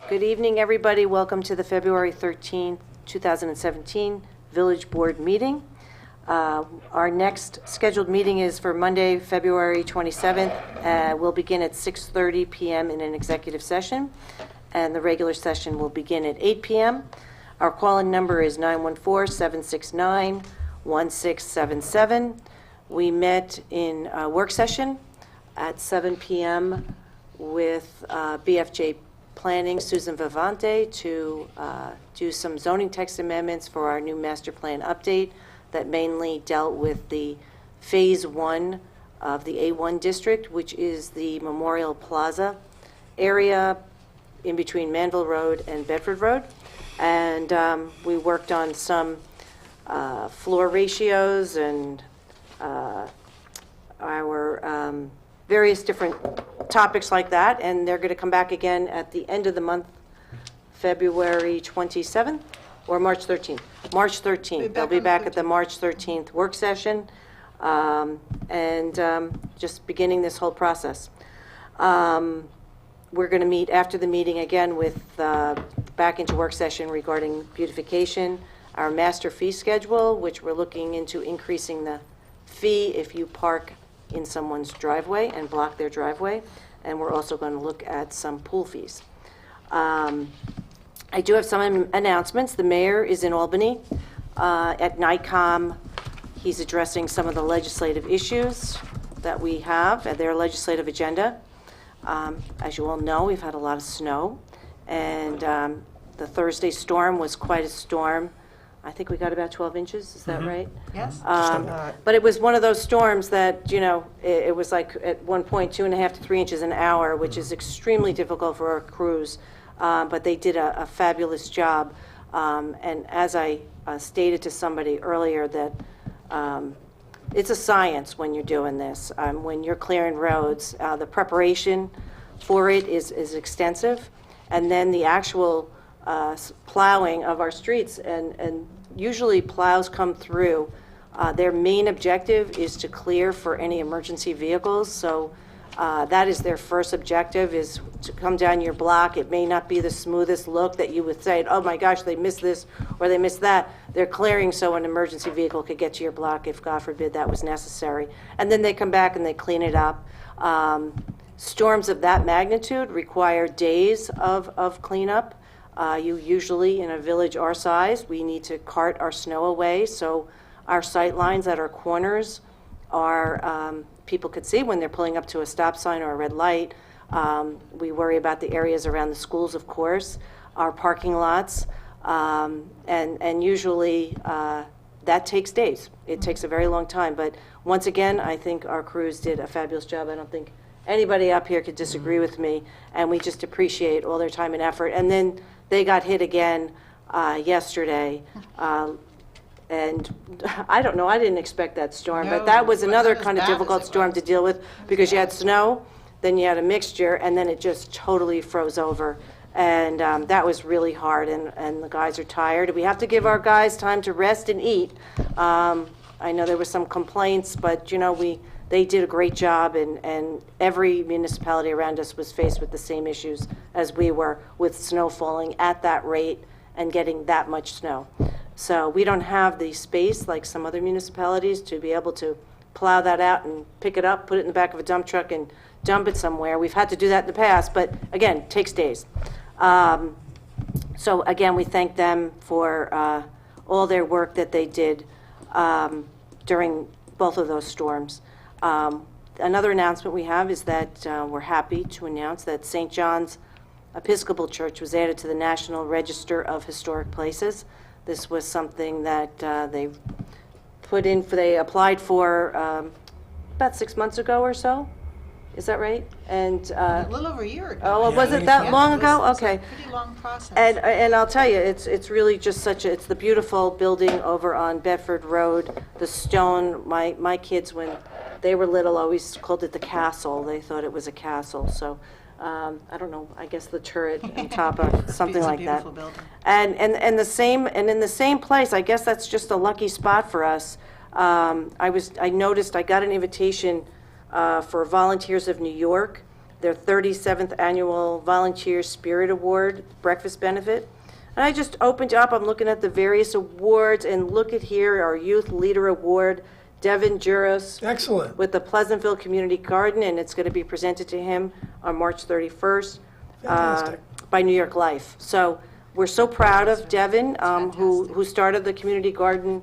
Good evening, everybody. Welcome to the February 13th, 2017 Village Board meeting. Our next scheduled meeting is for Monday, February 27th. We'll begin at 6:30 p.m. in an executive session, and the regular session will begin at 8 p.m. Our call-in number is 914-769-1677. We met in a work session at 7 p.m. with BFJ Planning, Susan Vivante, to do some zoning text amendments for our new master plan update that mainly dealt with the phase 1 of the A1 district, which is the Memorial Plaza area in between Manville Road and Bedford Road. And we worked on some floor ratios and our various different topics like that, and they're going to come back again at the end of the month, February 27th or March 13th. March 13th. They'll be back at the March 13th work session, and just beginning this whole process. We're going to meet after the meeting again with back into work session regarding beautification, our master fee schedule, which we're looking into increasing the fee if you park in someone's driveway and block their driveway, and we're also going to look at some pool fees. I do have some announcements. The mayor is in Albany at NICOM. He's addressing some of the legislative issues that we have at their legislative agenda. As you all know, we've had a lot of snow, and the Thursday storm was quite a storm. I think we got about 12 inches, is that right? Yes. But it was one of those storms that, you know, it was like at one point 2.5 to 3 inches an hour, which is extremely difficult for our crews. But they did a fabulous job. And as I stated to somebody earlier, that it's a science when you're doing this. When you're clearing roads, the preparation for it is extensive. And then the actual plowing of our streets, and usually plows come through. Their main objective is to clear for any emergency vehicles, so that is their first objective, is to come down your block. It may not be the smoothest look that you would say, oh my gosh, they missed this or they missed that. They're clearing so an emergency vehicle could get to your block if, God forbid, that was necessary. And then they come back and they clean it up. Storms of that magnitude require days of cleanup. You usually, in a village our size, we need to cart our snow away, so our sight lines at our corners are, people could see when they're pulling up to a stop sign or a red light. We worry about the areas around the schools, of course, our parking lots, and usually that takes days. It takes a very long time, but once again, I think our crews did a fabulous job. I don't think anybody up here could disagree with me, and we just appreciate all their time and effort. And then they got hit again yesterday, and I don't know, I didn't expect that storm, but that was another kind of difficult storm to deal with, because you had snow, then you had a mixture, and then it just totally froze over. And that was really hard, and the guys are tired. We have to give our guys time to rest and eat. I know there were some complaints, but you know, they did a great job, and every municipality around us was faced with the same issues as we were, with snow falling at that rate and getting that much snow. So we don't have the space like some other municipalities to be able to plow that out and pick it up, put it in the back of a dump truck and dump it somewhere. We've had to do that in the past, but again, it takes days. So again, we thank them for all their work that they did during both of those storms. Another announcement we have is that we're happy to announce that St. John's Episcopal Church was added to the National Register of Historic Places. This was something that they applied for about 6 months ago or so. Is that right? And a little over a year ago. Oh, was it that long ago? Okay. It's a pretty long process. And I'll tell you, it's really just it's the beautiful building over on Bedford Road, the stone. My kids, when they were little, always called it the castle. They thought it was a castle. So I don't know, I guess the turret on top of something like that. Building. And in the same place, I guess that's just a lucky spot for us. I noticed I got an invitation for Volunteers of New York their 37th Annual Volunteer Spirit Award Breakfast Benefit. And I just opened up, I'm looking at the various awards, and look at here, our Youth Leader Award, Devin Juras. Excellent. With the Pleasantville Community Garden, and it's going to be presented to him on March 31st Fantastic. by New York Life. So we're so proud of Devin, who started the community garden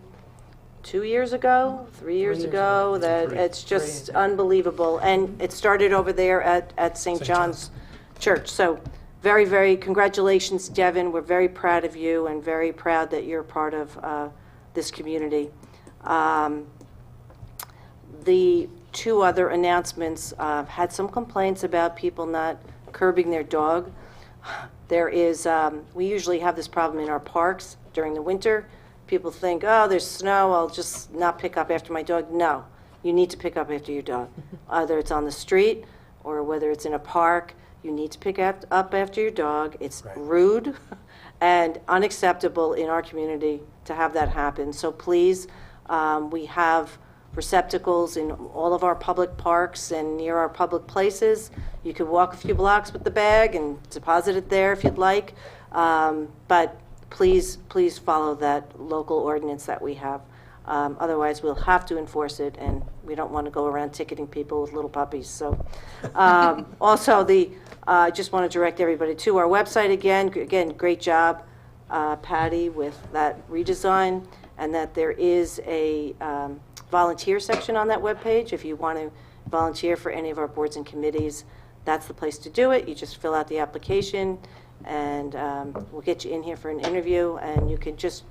2 years ago, 3 years ago, that it's just unbelievable. And it started over there at St. John's Church. So very, very congratulations, Devin. We're very proud of you and very proud that you're part of this community. The two other announcements had some complaints about people not curbing their dog. There is, we usually have this problem in our parks during the winter. People think, oh, there's snow, I'll just not pick up after my dog. No, you need to pick up after your dog. Whether it's on the street or whether it's in a park, you need to pick up after your dog. It's rude and unacceptable in our community to have that happen. So please, we have receptacles in all of our public parks and near our public places. You could walk a few blocks with the bag and deposit it there if you'd like. But please follow that local ordinance that we have. Otherwise, we'll have to enforce it, and we don't want to go around ticketing people with little puppies. So, also, I just want to direct everybody to our website again. Again, great job, Patty, with that redesign, and that there is a volunteer section on that webpage. If you want to volunteer for any of our boards and committees, that's the place to do it. You just fill out the application, and we'll get you in here for an interview, and you can just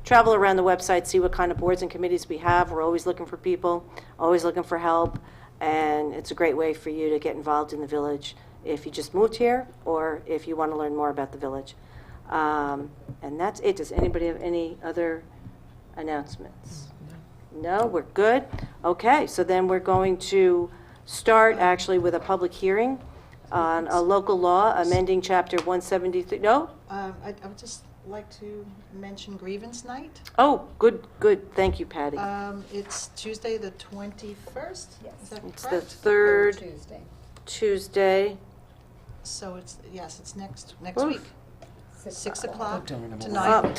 travel around the website, see what kind of boards and committees we have. We're always looking for people, always looking for help, and it's a great way for you to get involved in the village if you just moved here or if you want to learn more about the village. And that's it. Does anybody have any other announcements? No, we're good. Okay, so then we're going to start actually with a public hearing on a local law amending Chapter 173. No? I would just like to mention grievance night. Oh, good. Thank you, Patty. It's Tuesday the 21st. Yes. Is that It's the correct? third Tuesday. Tuesday. So it's next Oof. week. 6 o'clock to Oh, 9.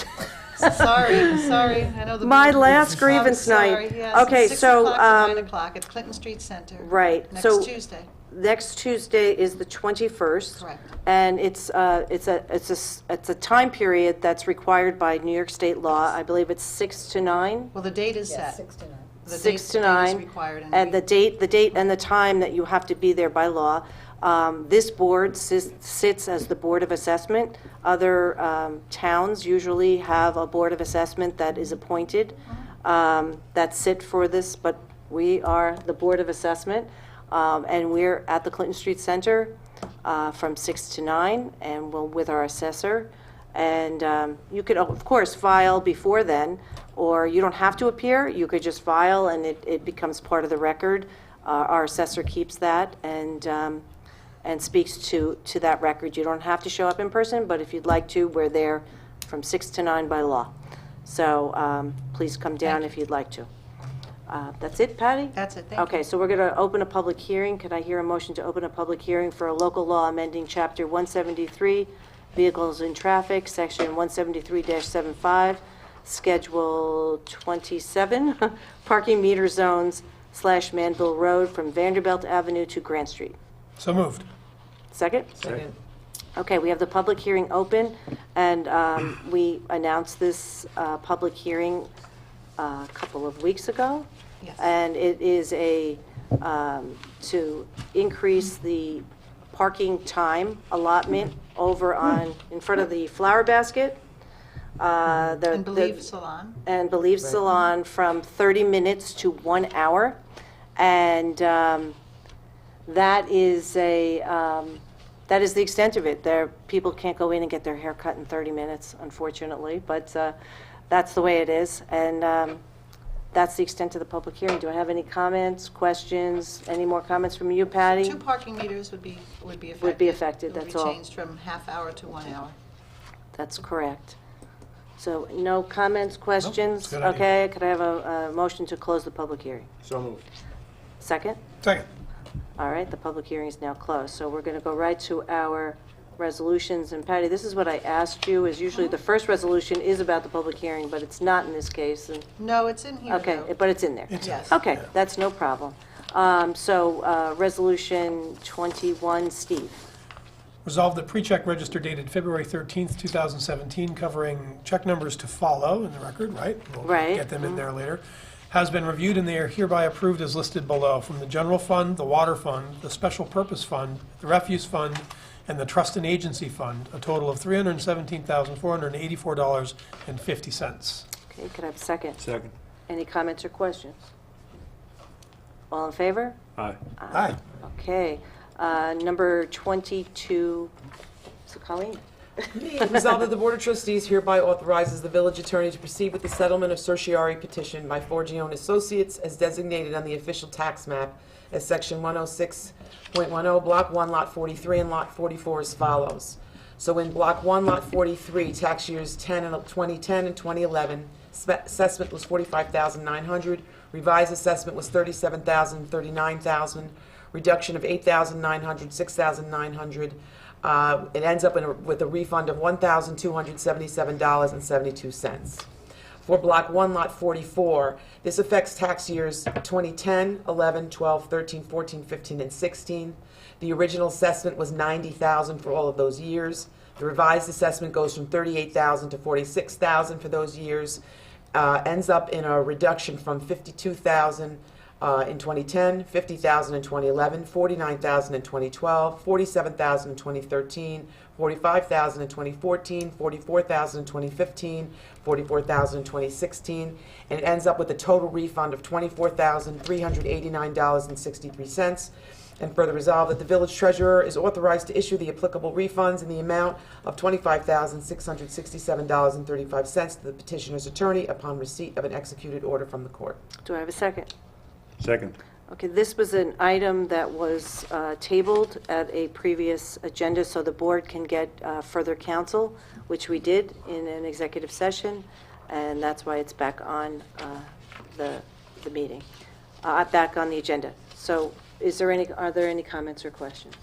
Sorry. I know the My board- last I'm grievance sorry, night. yes, Okay, 6 so, o'clock to 9 o'clock at Clinton Street Center. right, Next so- Tuesday. Next Tuesday is the 21st. Correct. And it's a time period that's required by New York State law. I believe it's 6 to 9. Well, the date is Yes, set. 6 to 9. The 6 to date is 9, required, and the date and the time that you have to be there by law. This board sits as the Board of Assessment. Other towns usually have a Board of Assessment that is appointed that sit for this, but we are the Board of Assessment, and we're at the Clinton Street Center from 6 to 9, and we're with our assessor. And you could, of course, file before then, or you don't have to appear. You could just file, and it becomes part of the record. Our assessor keeps that and speaks to that record. You don't have to show up in person, but if you'd like to, we're there from 6 to 9 by law. So please come down if you'd like to. That's it, Patty? That's it, thank you. Okay, so we're going to open a public hearing. Could I hear a motion to open a public hearing for a local law amending Chapter 173, Vehicles in Traffic, Section 173-75, Schedule 27, Parking Meter Zones / Manville Road from Vanderbilt Avenue to Grant Street? So moved. Second? Second. Okay, we have the public hearing open, and we announced this public hearing a couple of weeks ago. Yes. And it is to increase the parking time allotment over in front of the Flower Basket. And Believe Salon. And Believe Salon from 30 minutes to 1 hour. And that is the extent of it. People can't go in and get their hair cut in 30 minutes, unfortunately, but that's the way it is. And that's the extent of the public hearing. Do I have any comments, questions? Any more comments from you, Patty? 2 parking meters would be affected. Would be affected, that's all. It would be changed from half hour to 1 hour. That's correct. So no comments, questions? good idea. Okay, could I have a motion to close the public hearing? So moved. Second? Second. All right, the public hearing is now closed. So we're going to go right to our resolutions. And Patty, this is what I asked you, is usually the first resolution is about the public hearing, but it's not in this case. And, No, it's in here, okay, though. but it's in there. Yes. Okay, that's no problem. Resolution 21, Steve. Resolved that pre-check register dated February 13th, 2017, covering check numbers to follow in the record, right? We'll Right. get them in there later. Has been reviewed and they are hereby approved as listed below from the general fund, the water fund, the special purpose fund, the refuse fund, and the trust and agency fund, a total of $317,484.50. Okay, could I have a second? Second. Any comments or questions? All in favor? Aye. Aye. Okay. Number 22, so Colleen? Resolved that the Board of Trustees hereby authorizes the village attorney to proceed with the settlement of certiorari petition by Forgione Associates as designated on the official tax map as Section 106.10, Block 1, Lot 43, and Lot 44 as follows. So in Block 1, Lot 43, tax years 2010 and 2011, assessment was $45,900, revised assessment was $37,000, $39,000, reduction of $8,900, $6,900. It ends up with a refund of $1,277.72. For Block 1, Lot 44, this affects tax years 2010, 11, 12, 13, 14, 15, and 16. The original assessment was $90,000 for all of those years. The revised assessment goes from $38,000 to $46,000 for those years. Ends up in a reduction from $52,000 in 2010, $50,000 in 2011, $49,000 in 2012, $47,000 in 2013, $45,000 in 2014, $44,000 in 2015, $44,000 in 2016, and it ends up with a total refund of $24,389.63. And further resolve that the village treasurer is authorized to issue the applicable refunds in the amount of $25,667.35 to the petitioner's attorney upon receipt of an executed order from the court. Do I have a second? Second. Okay, this was an item that was tabled at a previous agenda so the board can get further counsel, which we did in an executive session, and that's why it's back on the meeting, back on the agenda. So are there any comments or questions?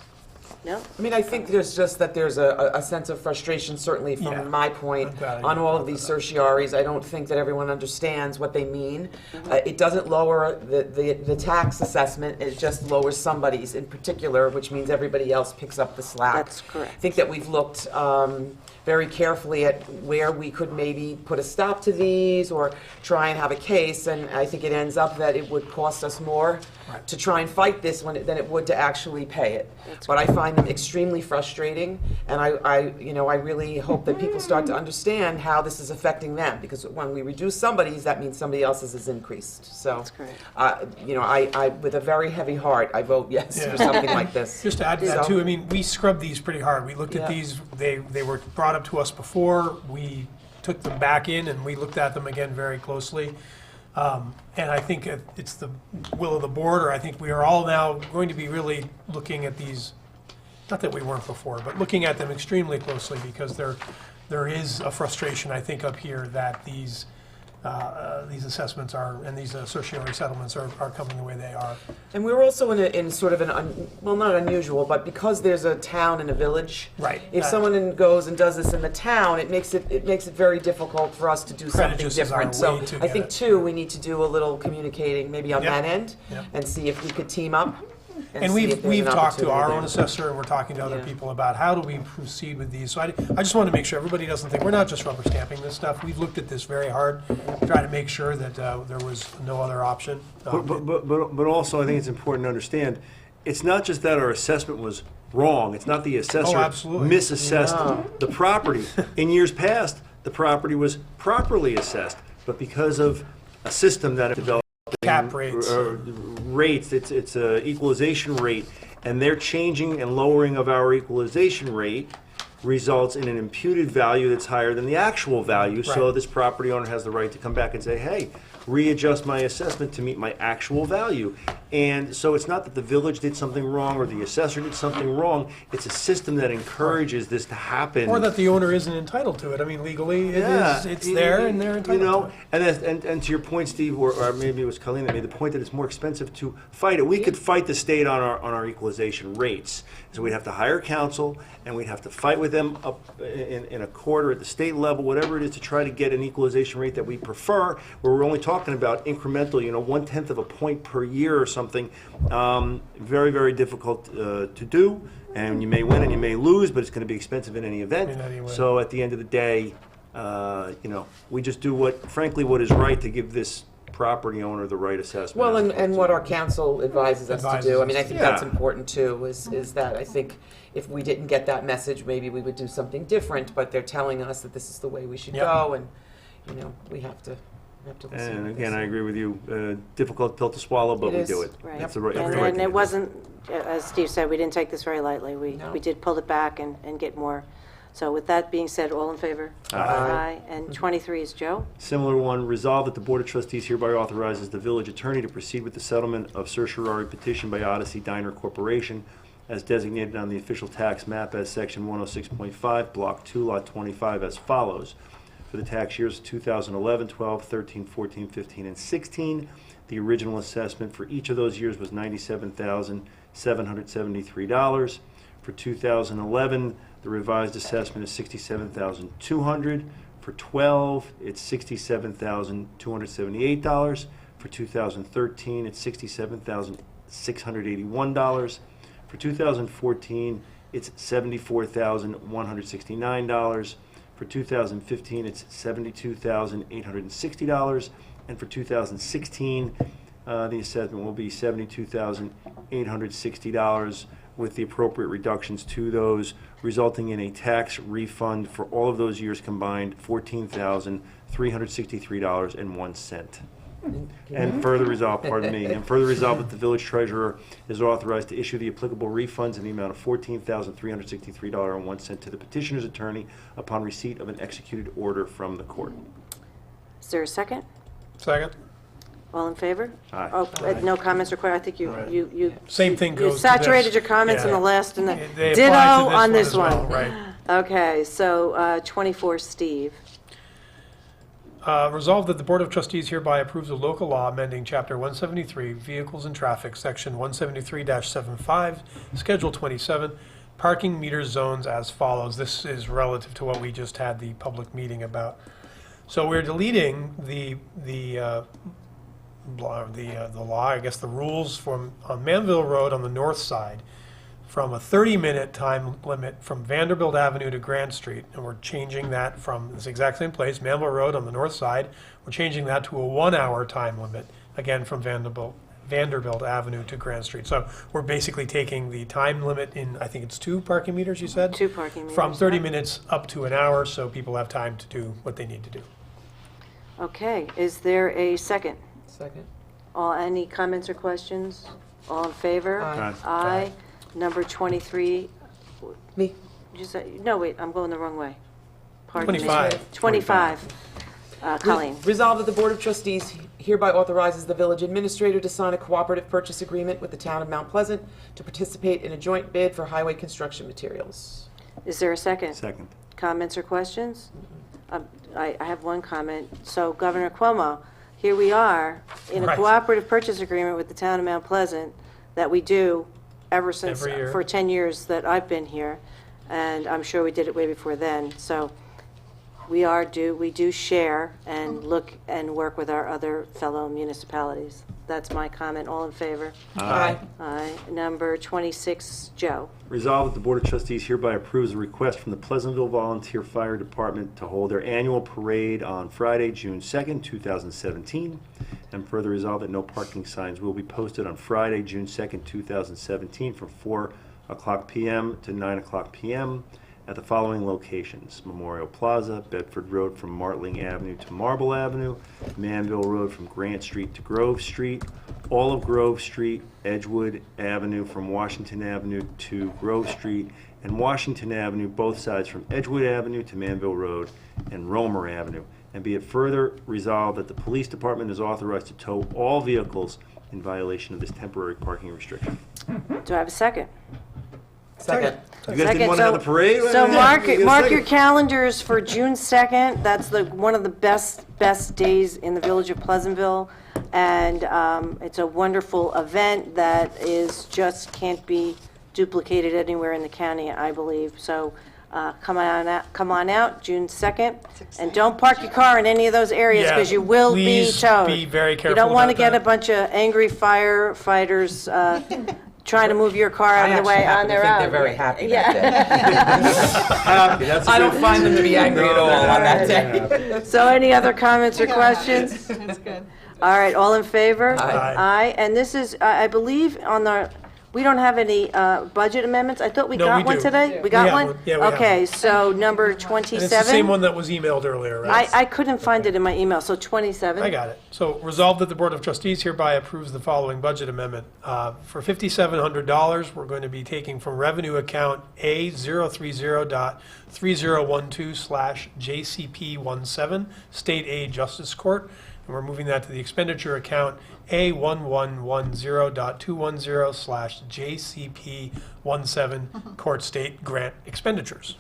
No? I mean, I think there's a sense of frustration, certainly from Yeah. my point, I'm glad I on all brought of these that up. certiorari's. I don't think that everyone understands what they mean. It doesn't lower the tax assessment, it just lowers somebody's in particular, which means everybody else picks up the slack. That's correct. I think that we've looked very carefully at where we could maybe put a stop to these or try and have a case, and I think it ends up that it would cost us more Right. to try and fight this one than it would to actually pay it. But I find them extremely frustrating, and I really hope that people start to understand how this is affecting them, because when we reduce somebody's, that means somebody else's is increased. So, That's correct. I with a very heavy heart, I vote yes Yeah. for something like this. Just to add to that So- too, I mean, we scrubbed these pretty hard. We looked at Yeah. these, they were brought up to us before. We took them back in and we looked at them again very closely. And I think it's the will of the board, or I think we are all now going to be really looking at these, not that we weren't before, but looking at them extremely closely because there is a frustration, I think, up here that these assessments are, and these certiorari settlements are coming the way they are. And we're also in sort of not unusual, but because there's a town and a village. Right. If someone goes and does this in the town, it makes it very difficult for us to do something Prejudices our different. So way to I get think it. too, we need to do a little communicating maybe on Yep. that end Yep. and see if we could team up. And see if there's we've an talked to our opportunity own there. assessor, and we're talking to other Yeah. people about how do we proceed with these. So I just want to make sure everybody doesn't think, we're not just rubber stamping this stuff. We've looked at this very hard, trying to make sure that there was no other option. But also, I think it's important to understand, it's not just that our assessment was wrong. It's not the assessor absolutely. misassessed the property. In years past, the property was properly assessed, but because of a system that developed Cap rates. rates, it's a equalization rate, and their changing and lowering of our equalization rate results in an imputed value that's higher than the actual value. So Right. this property owner has the right to come back and say, hey, readjust my assessment to meet my actual value. And so it's not that the village did something wrong or the assessor did something wrong. It's a system that encourages this to happen. Or that the owner isn't entitled to it. I mean, legally, it Yeah, is, it's there and they're entitled to it. And to your point, Steve, or maybe it was Colleen that made the point that it's more expensive to fight it. We could fight the state on our equalization rates. So we'd have to hire counsel, and we'd have to fight with them up in a court or at the state level, whatever it is, to try to get an equalization rate that we prefer, where we're only talking about incremental, 1/10 of a point per year or something. Very, very difficult to do. And you may win and you may lose, but it's going to be expensive in any event. In any way. So at the end of the day, we just do what is right to give this property owner the right assessment. Well, and what our council advises us to do. I mean, I think that's Yeah. important too, is that I think if we didn't get that message, maybe we would do something different, but they're telling us that this is the way we should Yep. go, and, we have to listen. And to again, this. I agree with you. Difficult pill to swallow, but It we is. do it. Right. That's the right, And, that's the right and thing it to do. wasn't, as Steve said, we didn't take this very lightly. No. We did pull it back and get more. So with that being said, all in favor? Aye. And 23 is Joe? Similar one, resolve that the Board of Trustees hereby authorizes the village attorney to proceed with the settlement of certiorari petition by Odyssey Diner Corporation as designated on the official tax map as section 106.5, block 2, lot 25 as follows. For the tax years 2011, 12, 13, 14, 15, and 16, the original assessment for each of those years was $97,773. For 2011, the revised assessment is $67,200. For 12, it's $67,278. For 2013, it's $67,681. For 2014, it's $74,169. For 2015, it's $72,860. And for 2016, the assessment will be $72,860 with the appropriate reductions to those, resulting in a tax refund for all of those years combined, $14,363.01. And further resolve, and further resolve that the village treasurer is authorized to issue the applicable refunds in the amount of $14,363.01 to the petitioner's attorney upon receipt of an executed order from the court. Is there a second? Second? All in favor? Aye. Oh, no comments required. I think you Same thing you goes to saturated this. your comments in Yeah. the last and the They apply to ditto this on this as well, one. right. Okay, so 24, Steve. Resolved that the Board of Trustees hereby approves the local law amending Chapter 173, Vehicles and Traffic, Section 173-75, Schedule 27, Parking Meter Zones as follows. This is relative to what we just had the public meeting about. So we're deleting the law, I guess the rules on Manville Road on the north side from a 30-minute time limit from Vanderbilt Avenue to Grand Street, and we're changing that from this exact same place, Manville Road on the north side, we're changing that to a 1-hour time limit, again from Vanderbilt Avenue to Grand Street. So we're basically taking the time limit in, I think it's 2 parking meters, you said? 2 parking meters. From 30 yeah. minutes up to an hour, so people have time to do what they need to do. Okay, is there a second? Second. Any comments or questions? All in favor? Aye. Aye. Number 23, Me. you said, no, wait, I'm going the wrong way. Pardon me. 25. 25. Colleen. Resolved that the Board of Trustees hereby authorizes the village administrator to sign a cooperative purchase agreement with the town of Mount Pleasant to participate in a joint bid for highway construction materials. Is there a second? Second. Comments or questions? I have one comment. So Governor Cuomo, here we are in a Right. cooperative purchase agreement with the town of Mount Pleasant that we do ever since, Every year. for 10 years that I've been here, and I'm sure we did it way before then. So we do share and look and work with our other fellow municipalities. That's my comment. All in favor? Aye. Aye. Number 26, Joe. Resolved that the Board of Trustees hereby approves a request from the Pleasantville Volunteer Fire Department to hold their annual parade on Friday, June 2nd, 2017. And further resolved that no parking signs will be posted on Friday, June 2nd, 2017 from 4 o'clock p.m. to 9 o'clock p.m. at the following locations: Memorial Plaza, Bedford Road from Martling Avenue to Marble Avenue, Manville Road from Grant Street to Grove Street, all of Grove Street, Edgewood Avenue from Washington Avenue to Grove Street, and Washington Avenue, both sides from Edgewood Avenue to Manville Road and Romer Avenue. And be it further resolved that the police department is authorized to tow all vehicles in violation of this temporary parking restriction. Do I have a second? Second. You guys didn't Second, want to have the parade? So mark You get a mark second. your calendars for June 2nd. That's one of the best days in the village of Pleasantville, and it's a wonderful event that is just can't be duplicated anywhere in the county, I believe. So come on out, June 2nd, and don't park your car in any of those areas Yeah, because you will be please towed. be very You careful don't want to about get a that. bunch of angry firefighters trying to move your car out of the way on their own. They're very happy Yeah. that day. I don't find them to be angry at all on that day. So any other comments or questions? That's good. All right, all in favor? Aye. Aye, and this is, I believe, we don't have any budget amendments? I thought we No, got we one do. today? We We got have one? one. Yeah, we have Okay, one. so number And it's the same 27? one that was emailed earlier, right? I couldn't find it in my email, so 27? I got it. So resolved that the Board of Trustees hereby approves the following budget amendment. For $5,700, we're going to be taking from revenue account A030.3012/JCP17, State Aid Justice Court, and we're moving that to the expenditure account A1110.210/JCP17, Court State Grant Expenditures.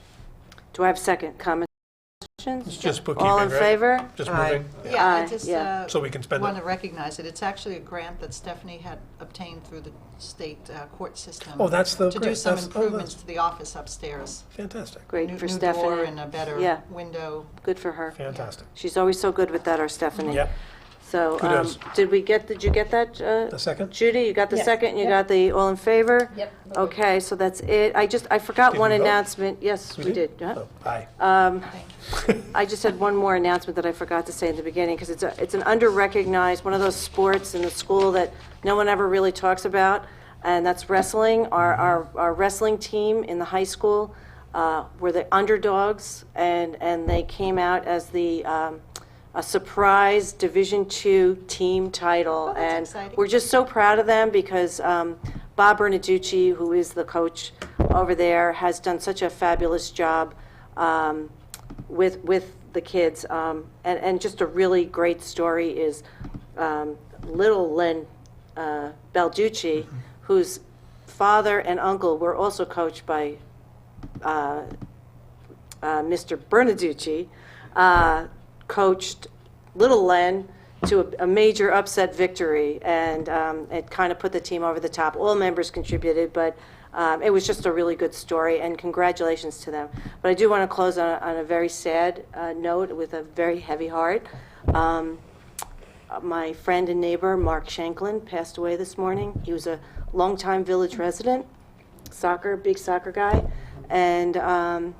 Do I have a second? Comments? It's just bookkeeping, All right? in favor? Just Aye. moving. Yeah, Aye, I just yeah. So we can spend want it. to recognize it. It's actually a grant that Stephanie had obtained through the state court system. Oh, that's the To do grant. some That's- oh, improvements that's- to the office upstairs. Fantastic. Great New for door Stephanie. and a better Yeah. window. Good for her. Fantastic. She's always so good with that, our Stephanie. Yep. So, Kudos. did you get that? The second? Judy, you got the Yes. second, you Yep. got the all in favor? Yep. Okay, so that's it. I forgot Did one we vote? announcement. Yes, we did. Huh? Oh, aye. I just had one more announcement that I forgot to say in the beginning, because it's an under-recognized, one of those sports in the school that no one ever really talks about, and that's wrestling. Our wrestling team in the high school were the underdogs, and they came out as a surprise Division II team title. that's And exciting. we're just so proud of them because Bob Bernaducci, who is the coach over there, has done such a fabulous job with the kids. And just a really great story is little Len Balducci, whose father and uncle were also coached by Mr. Bernaducci, coached little Len to a major upset victory, and it kind of put the team over the top. All members contributed, but it was just a really good story, and congratulations to them. But I do want to close on a very sad note with a very heavy heart. My friend and neighbor, Mark Shanklin, passed away this morning. He was a longtime village resident, big soccer guy, and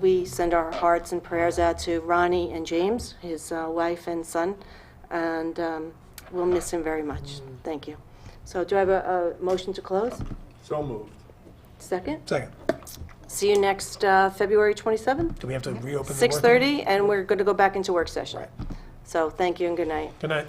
we send our hearts and prayers out to Ronnie and James, his wife and son, and we'll miss him very much. Thank you. So do I have a motion to close? So moved. Second? Second. See you next February 27th, Do we have to reopen the board? 6:30, and we're going to go back into work session. Right. So thank you and good night. Good night.